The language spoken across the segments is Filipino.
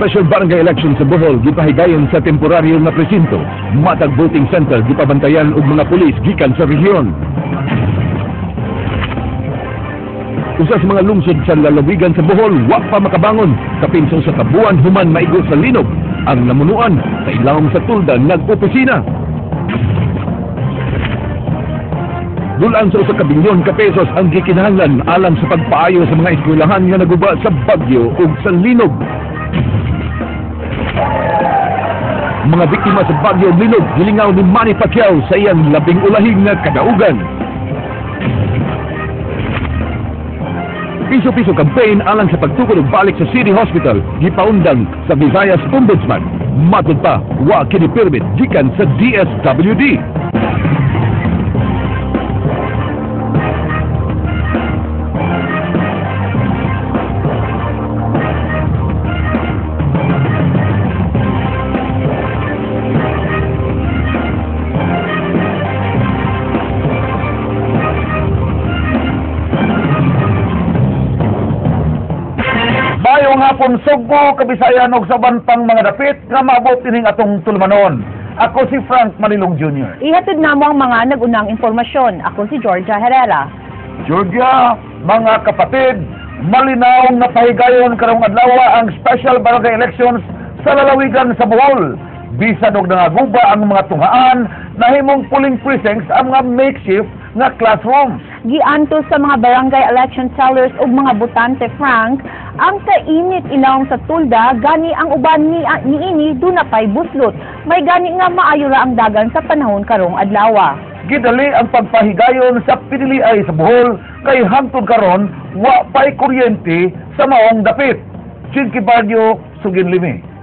Special Barangay Election sa Bohol gipahigayon sa temporaryo nga presinto. Matag voting center gipabantayan og mga pulis gikan sa rehiyon. Usa sa mga lungsod sa lalawigan sa Bohol wa pa makabangon kapin sa kabuan human maigo sa linog. Ang namunuan sa ilawom sa tulda nag-opisina. Dulaan sa usa ka bilyon ka pesos ang gikinahanglan alang sa pagpaayo sa mga eskwelahan nga naguba sa bagyo ug sa linog. Mga biktima sa bagyo ug linog gilingaw ni Manny Pacquiao sa iyang labing ulahig nga kadaugan. Piso-piso campaign alang sa pagtukod og balik sa City Hospital gipaundang sa Visayas Ombudsman. Matod pa wa kini permit gikan sa DSWD. Mayong hapon Sugbo, Kabisayan ug sa bantang mga dapit nga maabot ining atong tulmanon. Ako si Frank Manilong Jr. Ihatid namo ang mga nag-unang impormasyon. Ako si Georgia Herrera. Georgia, mga kapatid, malinaw na pahigayon karong adlaw ang special barangay elections sa lalawigan sa Bohol. Bisan og nangaguba ang mga tunghaan, nahimong polling precincts ang mga makeshift nga classrooms. Gianto sa mga barangay election tellers ug mga botante, Frank, ang kainit ilawom sa tulda gani ang uban niini dunapay buslot. May gani nga maayo ra ang dagan sa panahon karong adlaw. Gidali ang pagpahigayon sa piniliay sa Bohol kay hangtod karon wa pay kuryente sa maong dapit. Chinky Barrio, Suginlimi.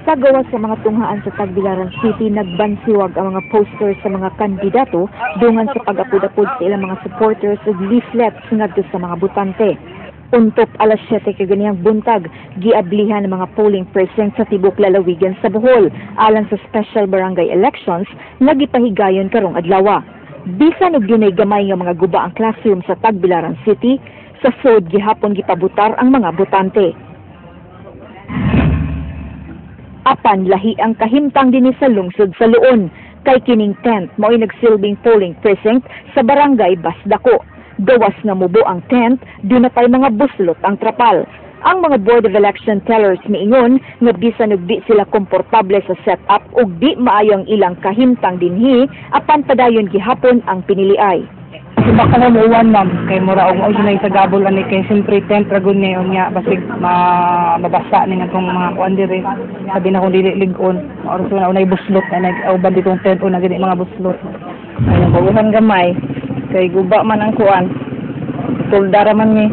Sa gawas sa mga tunghaan sa Tagbilaran City, nagbansiwag ang mga posters sa mga kandidato dungan sa pag-apod-apod sa ilang mga supporters ug leaflets ngadto sa mga botante. Untop alas 7 kaganihang buntag, giablihan ng mga polling precinct sa tibok lalawigan sa Bohol alang sa special barangay elections nga gipahigayon karong adlaw. Bisan og dunay gamay nga mga guba ang classroom sa Tagbilaran City, sa sod gihapon gipabutar ang mga botante. Apan lahi ang kahimtang dinhi sa lungsod sa Luon kay kining tent mao'y nagsilbing polling precinct sa barangay Basdako. Gawas nga mubo ang tent, dunapay mga buslot ang trapal. Ang mga Board of Election tellers miingon nga bisan og di sila komportable sa setup ug di maayo ang ilang kahimtang dinhi apan padayon gihapon ang piniliay. Baka na uwan ma'am, kay mura og na sa gabol ani kay siyempre tent ragon ni unya basig mabasa ni nga tong mga kuan dire. Sabi na kung dili ligon, oras na unay buslot na nag-auban ditong tent o nagini mga buslot. Ayun baguhan gamay kay guba man ang kuan. Tuldara man ni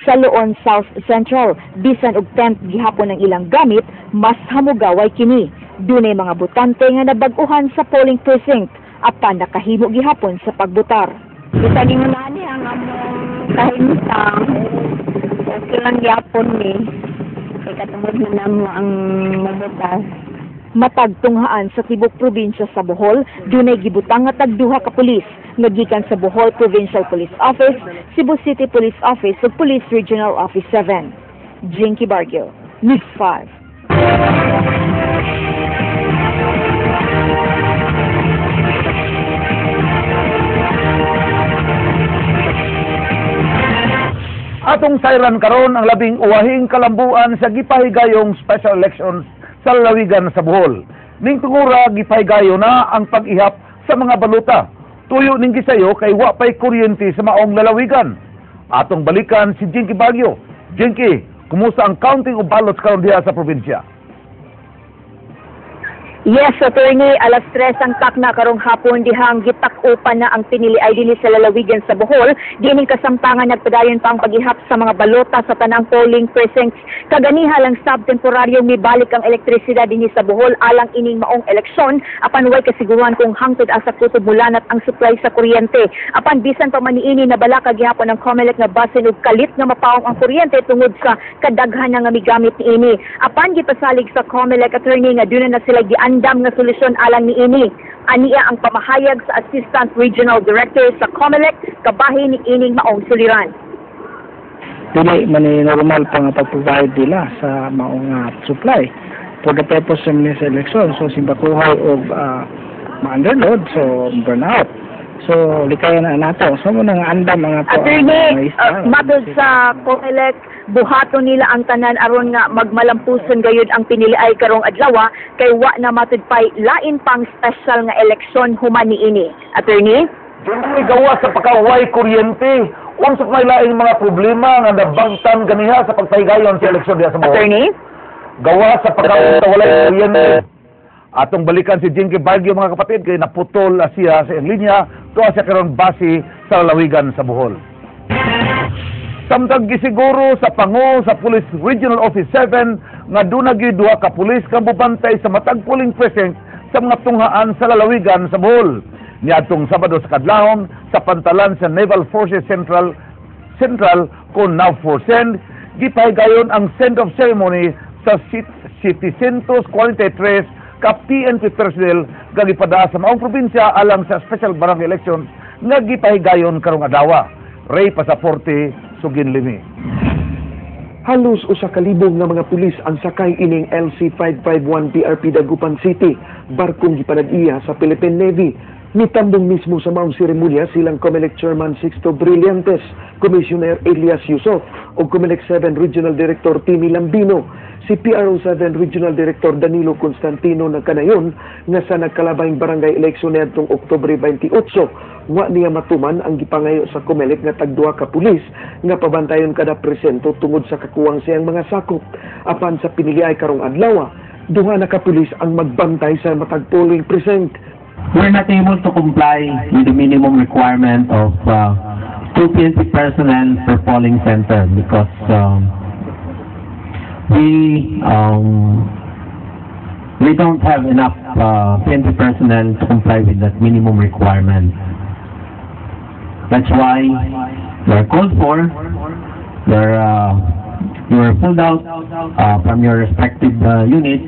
sa Luon South Central, bisan og tent gihapon ang ilang gamit, mas hamugaway kini. Dunay mga botante nga nabag-uhan sa polling precinct apan nakahimo gihapon sa pagbutar. Kita gingunani ang among kahimtang. Okay lang gyapon ni. Kay katungod na namo ang mabutas. Matag tunghaan sa tibok probinsya sa Bohol, dunay gibutang nga tagduha ka pulis nga gikan sa Bohol Provincial Police Office, Cebu City Police Office ug Police Regional Office 7. Jinky Bargio, News 5. Atong sayran karon ang labing uwahing kalambuan sa gipahigayong special elections sa lalawigan sa Bohol. Ning tungura gipahigayo na ang pag-ihap sa mga baluta. Tuyo ning gisayo kay wa pay kuryente sa maong lalawigan. Atong balikan si Jinky Bagyo. Jinky, kumusta ang counting of ballots karon diha sa probinsya? Yes, attorney, alas 3 ang takna karong hapon dihang gitak-upan na ang piniliay dinhi sa lalawigan sa Bohol. Dining kasamtangan nagpadayon pa ang paghihap sa mga balota sa tanang polling precincts. Kaganiha lang sab temporaryo mibalik ang elektrisidad dinhi sa Bohol alang ining maong eleksyon apan way kasiguruhan kung hangtod asa kutob mulanat ang supply sa kuryente. Apan bisan pa man niini nabala gihapon ang COMELEC nga basin og kalit nga mapaong ang kuryente tungod sa kadaghan nga migamit niini. Apan gipasalig sa COMELEC attorney nga dunay na sila andam nga solusyon alang niini. Aniya ang pamahayag sa Assistant Regional Director sa COMELEC kabahin ni ining maong suliran. dili man ni normal pa nga pag-provide nila sa mga supply for the purpose of this election. So simbakuhay og ma-underload, so burnout. So likayan na nato. So mo nang andam mga to. Attorney, matod sa COMELEC, buhaton nila ang tanan aron nga magmalampuson gayud ang piniliay karong adlaw kay wa na matod pay lain pang special nga eleksyon human niini. Attorney? Dili gawa sa pagkaway kuryente. Unsa may laing mga problema nga nabangtan ganiha sa pagpahigayon sa eleksyon diha sa Bohol. Attorney? Gawa sa pagkawalay kuryente. Atong balikan si Jinky Baguio mga kapatid kay naputol siya sa iyang linya tuwa siya karon base sa lalawigan sa Bohol. Samtang gisiguro sa pangu sa Police Regional Office 7 nga dunay duha ka pulis nga bubantay sa matag polling precinct sa mga tunghaan sa lalawigan sa Bohol. Niadtong Sabado sa kadlawon sa pantalan sa Naval Forces Central kon NAVFORCEN gipahigayon ang end of ceremony sa 743 ka PNP personnel nga gipada sa maong probinsya alang sa special barangay elections nga gipahigayon karong adlaw. Ray Pasaporte, Suginlimi. Halos usa ka libong nga mga pulis ang sakay ining LC-551 PRP Dagupan City, barkong gipanag-iya sa Philippine Navy. Mitambong mismo sa maong seremonya silang COMELEC Chairman Sixto Brillantes, Commissioner Elias Yusuf o COMELEC 7 Regional Director Timmy Lambino. Si PRO 7 Regional Director Danilo Constantino nagkanayon nga sa nagkalabayng barangay eleksyon niadtong Oktubre 28, wa niya matuman ang gipangayo sa COMELEC nga tagduha ka pulis nga pabantayon kada presento tungod sa kakuwang siyang mga sakop. Apan sa piniliay karong adlaw, duha na ka pulis ang magbantay sa matag polling precinct. We're not able to comply with the minimum requirement of 2 PNP personnel per polling center because we don't have enough PNP personnel to comply with that minimum requirement. That's why we're called for. You are pulled out from your respective units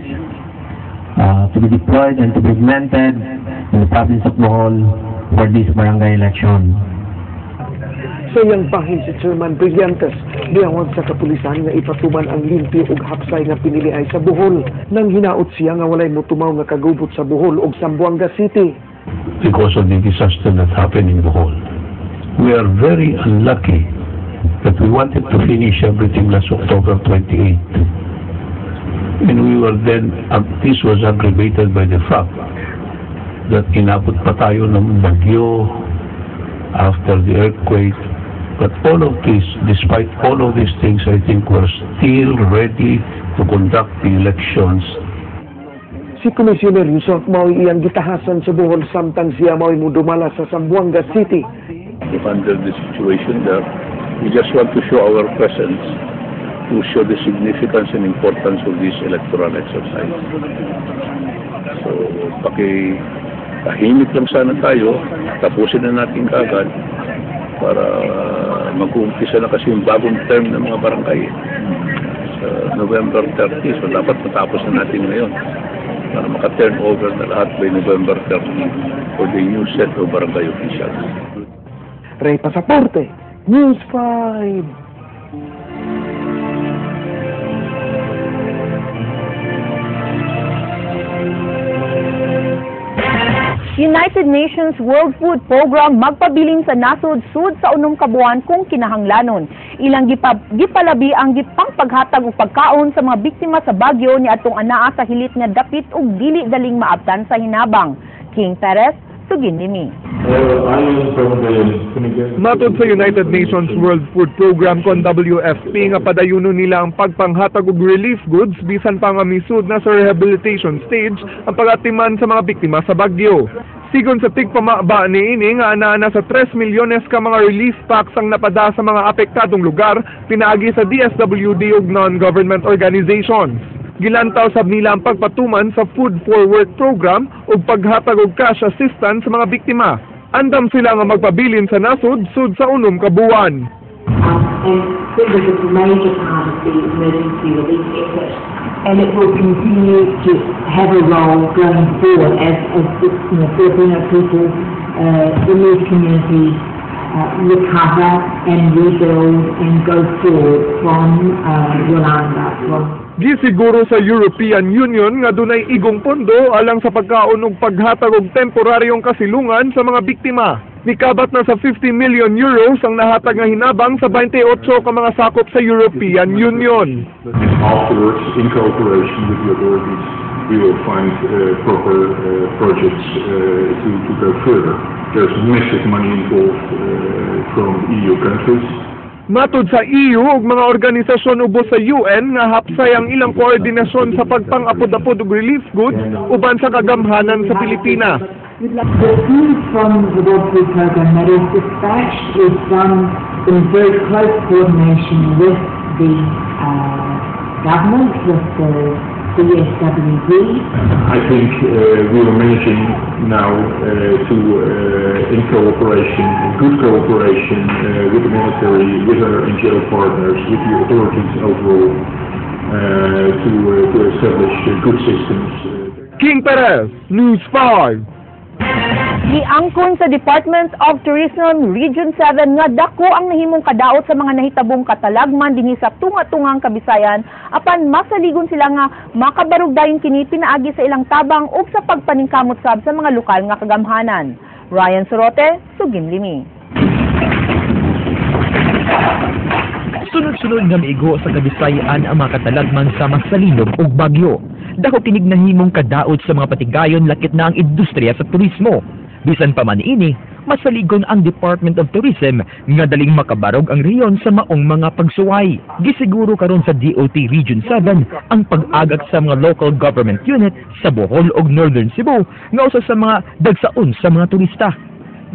to be deployed and to be implemented in the province of Bohol for this barangay election. Sa iyang bahin si Chairman Brillantes, diawag sa kapulisan nga ipatuman ang limpyo ug hapsay nga piniliay sa Bohol nang hinaot siya nga walay motumaw nga kagubot sa Bohol ug Zamboanga City. Because of the disaster that happened in Bohol, we are very unlucky that we wanted to finish everything last October 28. And we were then, this was aggravated by the fact that inabot pa tayo ng bagyo after the earthquake. But all of this, despite all of these things, I think we're still ready to conduct the elections. Si Commissioner Yusuf mao'y iyang gitahasan sa Bohol samtang siya mao'y mudumala sa Zamboanga City. Under the situation there, we just want to show our presence, to show the significance and importance of this electoral exercise. So, tahimik lang sana tayo, tapusin na natin kaagad para mag-uumpisa na kasi yung bagong term ng mga barangay sa November 30. So dapat matapos na natin ngayon para maka-turn over na lahat by November 30 for the new set of barangay officials. Ray Pasaporte, News 5. United Nations World Food Program magpabilin sa nasud-sud sa unom ka buwan kung kinahanglanon. Ilang gipalabi ang gipang paghatag og pagkaon sa mga biktima sa bagyo ni atong anaa sa hilit nga dapit ug dili daling maabtan sa hinabang. King Perez, Suginlimi. Matod sa United Nations World Food Program kon WFP nga padayuno nila ang pagpanghatag og relief goods bisan pa nga misud na sa rehabilitation stage ang pagatiman sa mga biktima sa bagyo. Sigon sa tigpamaba niini nga ana sa 3 milyones ka mga relief packs ang napada sa mga apektadong lugar pinaagi sa DSWD ug non-government organizations. Gilantaw sab nila ang pagpatuman sa Food for Work program ug paghatag og cash assistance sa mga biktima. Andam sila nga magpabilin sa nasud-sud sa unom ka buwan. And food is a major part of the emergency relief effort, and it will continue to have a role going forward as Filipino people in these communities recover and rebuild and go forward from Yolanda. Gisiguro sa European Union nga dunay igong pondo alang sa pagkaon ug paghatag og temporaryong kasilungan sa mga biktima. Nikabat na sa 50 million euros ang nahatag nga hinabang sa 28 ka mga sakop sa European Union. Afterwards, in cooperation with the authorities, we will find proper projects to go further. There's massive money involved from EU countries. Matod sa EU ug mga organisasyon ubos sa UN nga hapsay ang ilang koordinasyon sa pagpang-apod-apod ug relief goods uban sa kagamhanan sa Pilipinas. The food from the World Food Programme that is dispatched is done in very close coordination with the government, with the CSWD. I think we are managing now in cooperation, in good cooperation with the military, with our NGO partners, with the authorities overall, to establish good systems. King Perez, News 5. Giangkon sa Department of Tourism Region 7 nga dako ang nahimong kadaot sa mga nahitabong katalagman dinhi sa tunga-tungang Kabisayan apan masaligon sila nga makabarugdayon kini pinaagi sa ilang tabang ug sa pagpaningkamot sab sa mga lokal nga kagamhanan. Ryan Sorote, Sugim Limi. Sunod-sunod nga miigo sa Kabisayan ang mga katalagman sa Masalilog ug Bagyo. Dako kinig nahimong kadaot sa mga patigayon lakit na ang industriya sa turismo. Bisan pa man ini, masaligon ang Department of Tourism nga daling makabarog ang reyon sa maong mga pagsuway. Gisiguro karon sa DOT Region 7 ang pag-agak sa mga local government unit sa Bohol ug Northern Cebu nga usa sa mga dagsaon sa mga turista.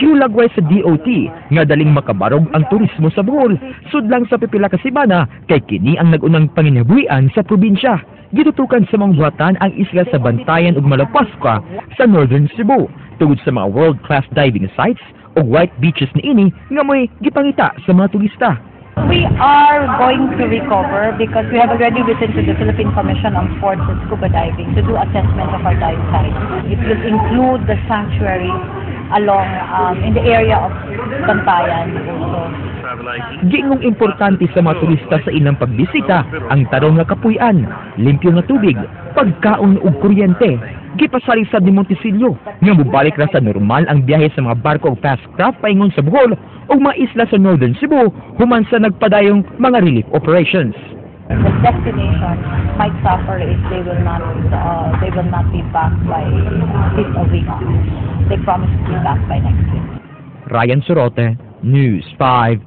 Giulagway sa DOT nga daling makabarog ang turismo sa Bohol sudlang sa pipila ka semana kay kini ang nagunang panginabuhian sa probinsya. Gitutukan sa mga buhatan ang isla sa Bantayan ug Malapascua sa Northern Cebu tungod sa mga world-class diving sites o white beaches ni ini nga may gipangita sa mga turista. We are going to recover because we have already written to the Philippine Commission on Sports and Scuba Diving to do assessment of our dive sites. It will include the sanctuary along in the area of Bantayan. Giingong importante sa mga turista sa ilang pagbisita ang tarong nga kapuy-an, limpyo nga tubig, pagkaon ug kuryente. Gipasalisad ni Montesillo nga mubalik ra sa normal ang biyahe sa mga barko ug fast craft paingon sa Bohol ug mga isla sa Northern Cebu human sa nagpadayong mga relief operations. The destination might suffer if they will not be back by this week. They promise to be back by next week. Ryan Sorote, News 5.